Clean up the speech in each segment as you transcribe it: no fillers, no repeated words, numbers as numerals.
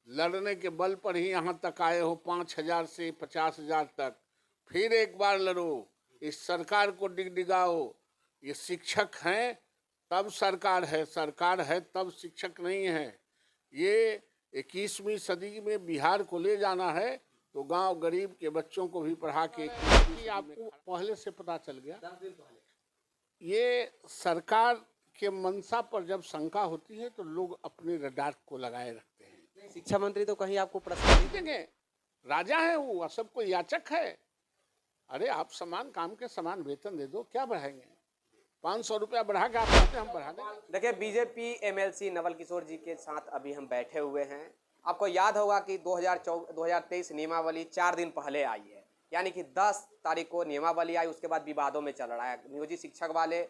लड़ने के बल पर ही यहाँ तक आए हो, 5,000 से 50,000 तक। फिर एक बार लड़ो, इस सरकार को डिगडिगाओ। ये शिक्षक हैं तब सरकार है तब शिक्षक नहीं है। ये 21वीं सदी में बिहार को ले जाना है तो गांव गरीब के बच्चों को भी पढ़ा के कि आपको पहले से पता चल गया। 10 दिन पहले ये सरकार के मंशा पर जब शंका होती है तो लोग अपने रडार को लगाए रखते हैं। शिक्षा मंत्री तो कहीं आपको प्रश्न देंगे, राजा है वो, सबको याचक है। अरे आप समान काम के समान वेतन दे दो, क्या बढ़ाएंगे? 500 रुपया बढ़ा के आप कहते हैं हम बढ़ा देंगे। देखिए, बीजेपी एमएलसी नवल किशोर जी के साथ अभी हम बैठे हुए हैं। आपको याद होगा कि 2023 नियमावली 4 दिन पहले आई है, यानी कि 10 तारीख को नियमावली आई। उसके बाद विवादों में चल रहा है। नियोजित शिक्षक वाले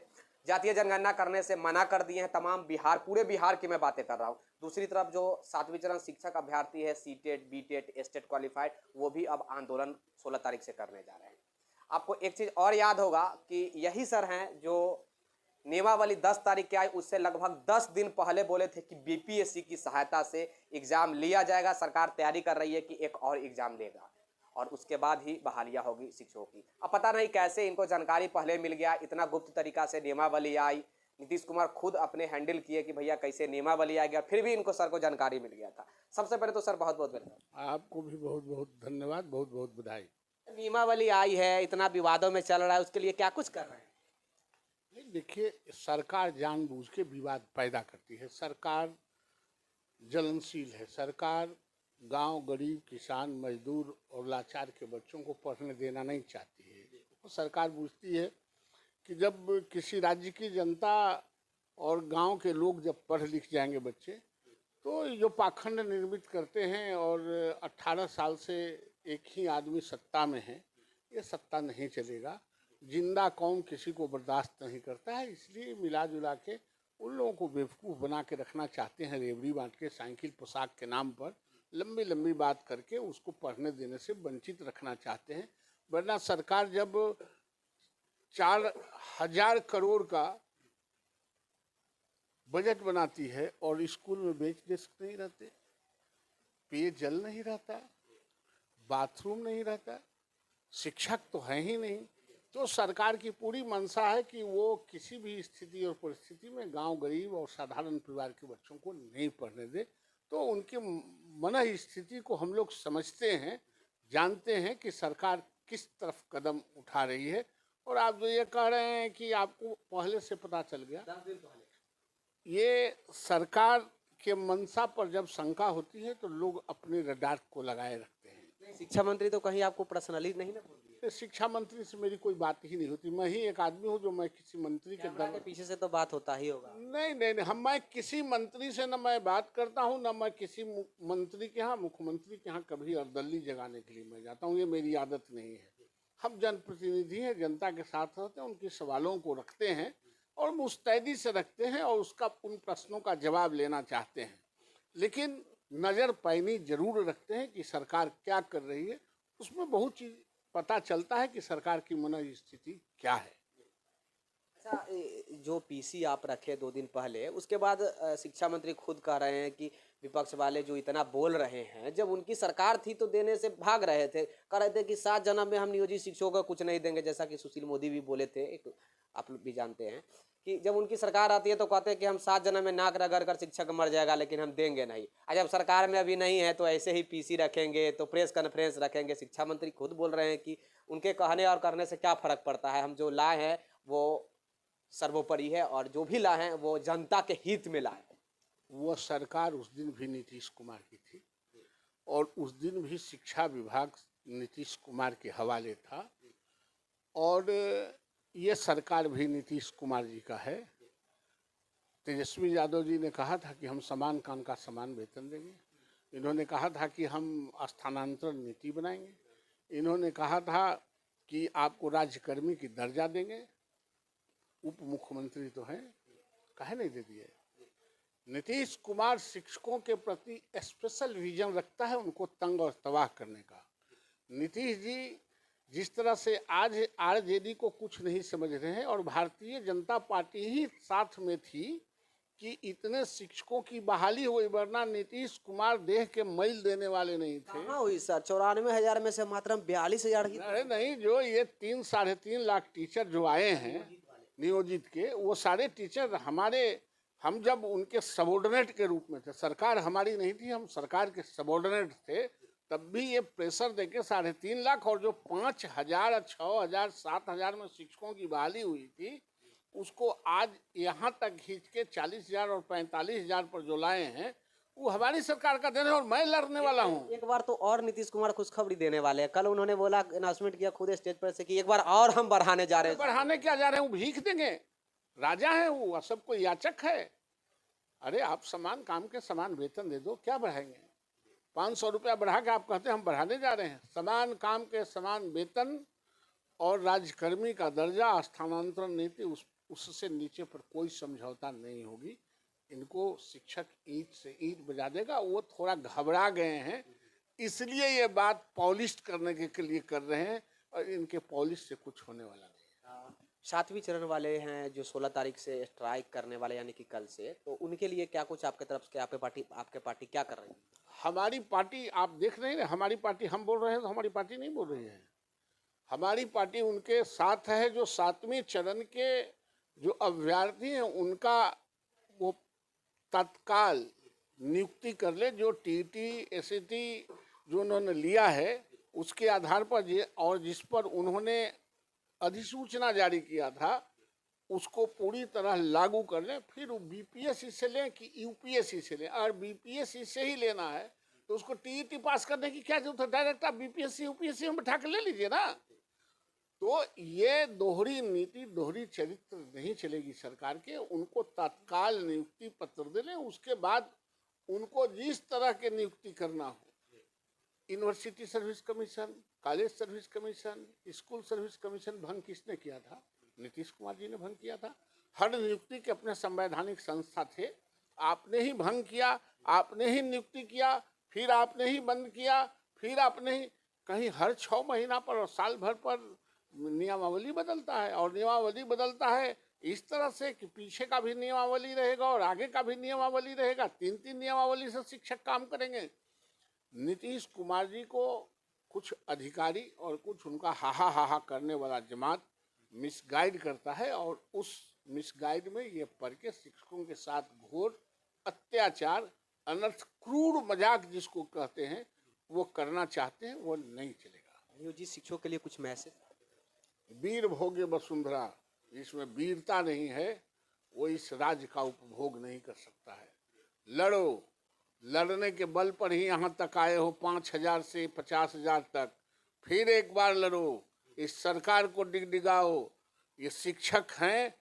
जातीय जनगणना करने से मना कर दिए हैं। तमाम बिहार, पूरे बिहार की मैं बातें कर रहा हूँ। दूसरी तरफ जो 7वीं चरण शिक्षक अभ्यर्थी है, सीटेट, बीटेट, स्टेट क्वालिफाइड, वो भी अब आंदोलन 16 तारीख से करने जा रहे हैं। आपको एक चीज़ और याद होगा कि यही सर हैं जो नियमावली 10 तारीख के आई, उससे लगभग 10 दिन पहले बोले थे कि बीपीएससी की सहायता से एग्जाम लिया जाएगा। सरकार तैयारी कर रही है कि एक और एग्जाम लेगा और उसके बाद ही बहालियाँ होगी शिक्षकों की। अब पता नहीं कैसे इनको जानकारी पहले मिल गया, इतना गुप्त तरीका से नियमावली आई। नीतीश कुमार खुद अपने हैंडल किए कि भैया कैसे नियमावली आ गया, फिर भी इनको सर को जानकारी मिल गया था। सबसे पहले तो सर बहुत बहुत धन्यवाद। आपको भी बहुत बहुत धन्यवाद, बहुत बहुत बधाई। नियमावली आई है, इतना विवादों में चल रहा है, उसके लिए क्या कुछ कर रहे हैं? नहीं, देखिए, सरकार जानबूझ के विवाद पैदा करती है। सरकार जलनशील है। सरकार गांव गरीब, किसान, मजदूर और लाचार के बच्चों को पढ़ने देना नहीं चाहती है। तो सरकार पूछती है कि जब किसी राज्य की जनता और गांव के लोग जब पढ़ लिख जाएंगे बच्चे, तो जो पाखंड निर्मित करते हैं और 18 साल से एक ही आदमी सत्ता में है, ये सत्ता नहीं चलेगा। जिंदा कौम किसी को बर्दाश्त नहीं करता है। इसलिए मिला जुला के उन लोगों को बेवकूफ़ बना के रखना चाहते हैं। रेवड़ी बांट के, साइकिल पोशाक के नाम पर लंबी लंबी बात करके उसको पढ़ने देने से वंचित रखना चाहते हैं। वरना सरकार जब 4,000 करोड़ का बजट बनाती है और स्कूल में बेंच डेस्क नहीं रहते, पेयजल नहीं रहता, बाथरूम नहीं रहता, शिक्षक तो है ही नहीं, तो सरकार की पूरी मंशा है कि वो किसी भी स्थिति और परिस्थिति में गांव गरीब और साधारण परिवार के बच्चों को नहीं पढ़ने दे। तो उनके मन स्थिति को हम लोग समझते हैं, जानते हैं कि सरकार किस तरफ कदम उठा रही है। और आप जो ये कह रहे हैं कि आपको पहले से पता चल गया, 10 दिन पहले ये सरकार के मंशा पर जब शंका होती है तो लोग अपने रडार को लगाए रखते हैं। शिक्षा मंत्री तो कहीं आपको पर्सनली नहीं ना बोल दिए? शिक्षा मंत्री से मेरी कोई बात ही नहीं होती। मैं ही एक आदमी हूँ जो मैं किसी मंत्री के कैमरा के पीछे से तो बात होता ही होगा। नहीं नहीं नहीं, मैं किसी मंत्री से न मैं बात करता हूँ, न मैं किसी मंत्री के यहाँ, मुख्यमंत्री के यहाँ कभी अर्दली जगाने के लिए मैं जाता हूँ। ये मेरी आदत नहीं है। हम जनप्रतिनिधि हैं, जनता के साथ रहते हैं, उनके सवालों को रखते हैं और मुस्तैदी से रखते हैं और उसका उन प्रश्नों का जवाब लेना चाहते हैं। लेकिन नज़र पैनी जरूर रखते हैं कि सरकार क्या कर रही है। उसमें बहुत चीज़ पता चलता है कि सरकार की मन स्थिति क्या है। अच्छा, जो पीसी आप रखे 2 दिन पहले, उसके बाद शिक्षा मंत्री खुद कह रहे हैं कि विपक्ष वाले जो इतना बोल रहे हैं, जब उनकी सरकार थी तो देने से भाग रहे थे। कह रहे थे कि 7 जन्म में हम नियोजित शिक्षकों को कुछ नहीं देंगे, जैसा कि सुशील मोदी भी बोले थे। एक आप लोग भी जानते हैं कि जब उनकी सरकार आती है तो कहते हैं कि हम 7 जन्म में नाक रगड़ कर शिक्षक मर जाएगा, लेकिन हम देंगे नहीं। और जब सरकार में अभी नहीं है तो ऐसे ही पीसी रखेंगे, तो प्रेस कॉन्फ्रेंस रखेंगे। शिक्षा मंत्री खुद बोल रहे हैं कि उनके कहने और करने से क्या फ़र्क पड़ता है, हम जो लाए हैं वो सर्वोपरि है और जो भी लाए हैं वो जनता के हित में लाए हैं। वो सरकार उस दिन भी नीतीश कुमार की थी और उस दिन भी शिक्षा विभाग नीतीश कुमार के हवाले था और ये सरकार भी नीतीश कुमार जी का है। तेजस्वी यादव जी ने कहा था कि हम समान काम का समान वेतन देंगे। इन्होंने कहा था कि हम स्थानांतरण नीति बनाएंगे। इन्होंने कहा था कि आपको राज्यकर्मी की दर्जा देंगे। उप मुख्यमंत्री तो हैं, काहे नहीं दे दिए? नीतीश कुमार शिक्षकों के प्रति स्पेशल विजन रखता है, उनको तंग और तबाह करने का। नीतीश जी जिस तरह से आज आरजेडी को कुछ नहीं समझ रहे हैं और भारतीय जनता पार्टी ही साथ में थी कि इतने शिक्षकों की बहाली हुई, वरना नीतीश कुमार देह के मैल देने वाले नहीं थे। कहाँ हुई सर? 94,000 में से मात्र 42,000 की। अरे नहीं, जो ये 3-3.5 लाख टीचर जो आए हैं नियोजित के, वो सारे टीचर हमारे, हम जब उनके सबॉर्डिनेट के रूप में थे, सरकार हमारी नहीं थी, हम सरकार के सबॉर्डिनेट थे, तब भी ये प्रेशर देके 3.5 लाख, और जो 5,000, 6,000, 7,000 में शिक्षकों की बहाली हुई थी, उसको आज यहाँ तक खींच के 40,000 और 45,000 पर जो लाए हैं, वो हमारी सरकार का देन है, और मैं लड़ने वाला हूँ। एक बार तो और नीतीश कुमार खुशखबरी देने वाले हैं। कल उन्होंने बोला, अनाउंसमेंट किया खुद स्टेज पर से कि एक बार और हम बढ़ाने जा रहे हैं। बढ़ाने क्या जा रहे हैं? वो भीख देंगे? राजा है वो, सबको याचक है। अरे आप समान काम के समान वेतन दे दो, क्या बढ़ाएंगे? 500 रुपया बढ़ा के आप कहते हैं हम बढ़ाने जा रहे हैं। समान काम के समान वेतन और राज्यकर्मी का दर्जा, स्थानांतरण नीति, उससे नीचे पर कोई समझौता नहीं होगी। इनको शिक्षक ईंट से ईंट बजा देगा। वो थोड़ा घबरा गए हैं, इसलिए ये बात पॉलिश करने के लिए कर रहे हैं, और इनके पॉलिश से कुछ होने वाला नहीं। 7वीं चरण वाले हैं जो 16 तारीख से स्ट्राइक करने वाले, यानी कि कल से, तो उनके लिए क्या कुछ आपके तरफ से, आपके पार्टी क्या कर रही है? हमारी पार्टी आप देख रहे हैं, हमारी पार्टी, हम बोल रहे हैं तो हमारी पार्टी नहीं बोल रही है। हमारी पार्टी उनके साथ है जो 7वें चरण के जो अभ्यर्थी हैं, उनका वो तत्काल नियुक्ति कर ले। जो टीटी एसईटी जो उन्होंने लिया है, उसके आधार पर और जिस पर उन्होंने अधिसूचना जारी किया था, उसको पूरी तरह लागू कर लें। फिर वो बीपीएससी से लें कि यूपीएससी से लें, अगर बीपीएससी से ही लेना है तो उसको टीईटी पास करने की क्या जरूरत है? डायरेक्ट आप बीपीएससी यूपीएससी में बैठा कर ले लीजिए ना। तो ये दोहरी नीति, दोहरी चरित्र नहीं चलेगी सरकार के। उनको तत्काल नियुक्ति पत्र दे लें, उसके बाद उनको जिस तरह के नियुक्ति करना हो, university service commission, college service commission, school service commission भंग किसने किया था? नीतीश कुमार जी ने भंग किया था। हर नियुक्ति के अपने संवैधानिक संस्था थे, आपने ही भंग किया, आपने ही नियुक्ति किया, फिर आपने ही बंद किया, फिर आपने ही, कहीं हर 6 महीना पर और साल भर पर नियमावली बदलता है, और नियमावली बदलता है इस तरह से कि पीछे का भी नियमावली रहेगा और आगे का भी नियमावली रहेगा। 3-3 नियमावली से शिक्षक काम करेंगे। नीतीश कुमार जी को कुछ अधिकारी और कुछ उनका हाहा हाहा करने वाला जमात मिसगाइड करता है, और उस मिसगाइड में ये पढ़ के शिक्षकों के साथ घोर अत्याचार, अनर्थ, क्रूर मजाक जिसको कहते हैं, वो करना चाहते हैं। वो नहीं चलेगा। नियोजित शिक्षकों के लिए कुछ मैसेज? वीर भोगे वसुंधरा, जिसमें वीरता नहीं है वो इस राज्य का उपभोग नहीं कर सकता है। लड़ो, लड़ने के बल पर ही यहाँ तक आए हो, 5,000 से 50,000 तक। फिर एक बार लड़ो, इस सरकार को डिगडिगाओ। ये शिक्षक हैं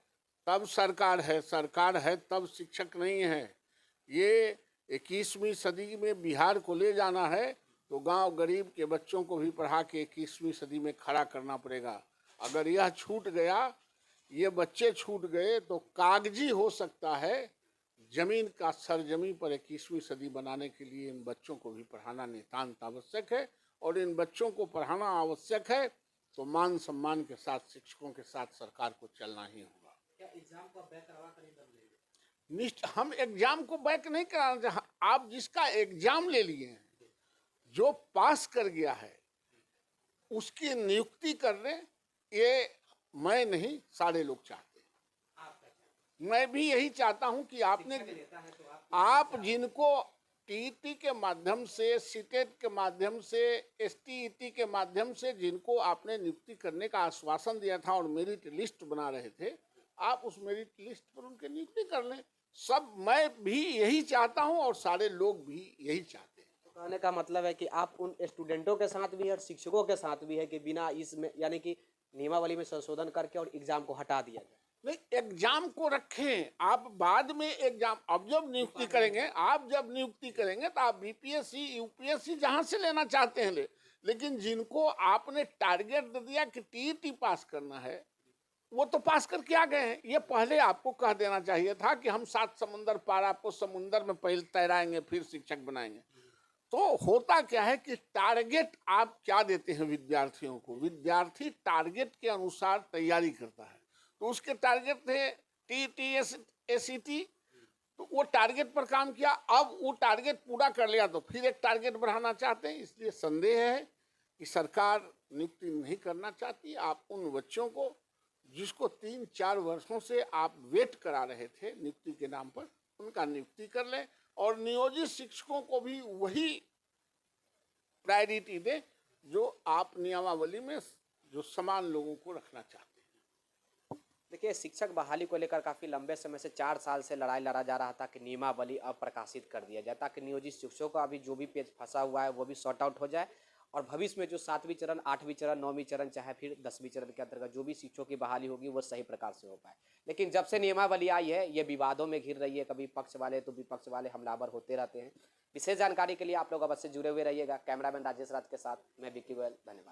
तब सरकार है तब शिक्षक नहीं है। ये 21वीं सदी में बिहार को ले जाना है तो गांव गरीब के बच्चों को भी पढ़ा के 21वीं सदी में खड़ा करना पड़ेगा। अगर यह छूट गया, ये बच्चे छूट गए, तो कागजी हो सकता है। जमीन का सरजमी पर 21वीं सदी बनाने के लिए इन बच्चों को भी पढ़ाना नितांत आवश्यक है, और इन बच्चों को पढ़ाना आवश्यक है तो मान सम्मान के साथ शिक्षकों के साथ सरकार को चलना ही होगा। क्या एग्जाम को बैक करवा कर एग्जाम लेंगे? निश्चित हम एग्जाम को बैक नहीं कराना। आप जिसका एग्जाम ले लिए हैं, जो पास कर गया है, उसकी नियुक्ति करने, ये मैं नहीं, सारे लोग चाहते हैं। मैं भी यही चाहता हूं कि आप जिनको टीईटी के माध्यम से, सीटेट के माध्यम से, एसटीईटी के माध्यम से जिनको आपने नियुक्ति करने का आश्वासन दिया था और मेरिट लिस्ट बना रहे थे, आप उस मेरिट लिस्ट पर उनकी नियुक्ति कर लें। सब, मैं भी यही चाहता हूं और सारे लोग भी यही चाहते हैं। तो कहने का मतलब है कि आप उन स्टूडेंटों के साथ भी है और शिक्षकों के साथ भी है कि बिना इसमें, यानी कि नियमावली में संशोधन करके और एग्जाम को हटा दिया जाए। नहीं, एग्जाम को रखें, आप बाद में एग्जाम, अब जब नियुक्ति करेंगे, आप जब नियुक्ति करेंगे तो आप बीपीएससी यूपीएससी जहां से लेना चाहते हैं ले, लेकिन जिनको आपने टारगेट दे दिया कि टीईटी पास करना है, वो तो पास करके आ गए हैं। ये पहले आपको कह देना चाहिए था कि हम 7 समुंदर पार आपको समुंदर में पहले तैराएंगे, फिर शिक्षक बनाएंगे। तो होता क्या है कि टारगेट आप क्या देते हैं विद्यार्थियों को? विद्यार्थी टारगेट के अनुसार तैयारी करता है। तो उसके टारगेट थे टीईटी एसईटी, तो वो टारगेट पर काम किया, अब वो टारगेट पूरा कर लिया तो फिर एक टारगेट बढ़ाना चाहते हैं। इसलिए संदेह है कि सरकार नियुक्ति नहीं करना चाहती। आप उन बच्चों को जिसको 3-4 वर्षों से आप वेट करा रहे थे नियुक्ति के नाम पर, उनका नियुक्ति कर लें और नियोजित शिक्षकों को भी वही प्रायोरिटी दें जो आप नियमावली में जो समान लोगों को रखना चाहते हैं। देखिए, शिक्षक बहाली को लेकर काफ़ी लंबे समय से 4 साल से लड़ाई लड़ा जा रहा था कि नियमावली अब प्रकाशित कर दिया जाए, ताकि नियोजित शिक्षकों का अभी जो भी पेज फंसा हुआ है वो भी सॉर्ट आउट हो जाए और भविष्य में जो 7वीं चरण, 8वीं चरण, 9वीं चरण, चाहे फिर 10वीं चरण के अंतर्गत जो भी शिक्षकों की बहाली होगी वो सही प्रकार से हो पाए। लेकिन जब से नियमावली आई है ये विवादों में घिर रही है, कभी पक्ष वाले तो विपक्ष वाले हमलावर होते रहते हैं। विशेष जानकारी के लिए आप लोग अवश्य जुड़े हुए रहिएगा। कैमरामैन राजेश राज के साथ मैं विक्की गोयल, धन्यवाद।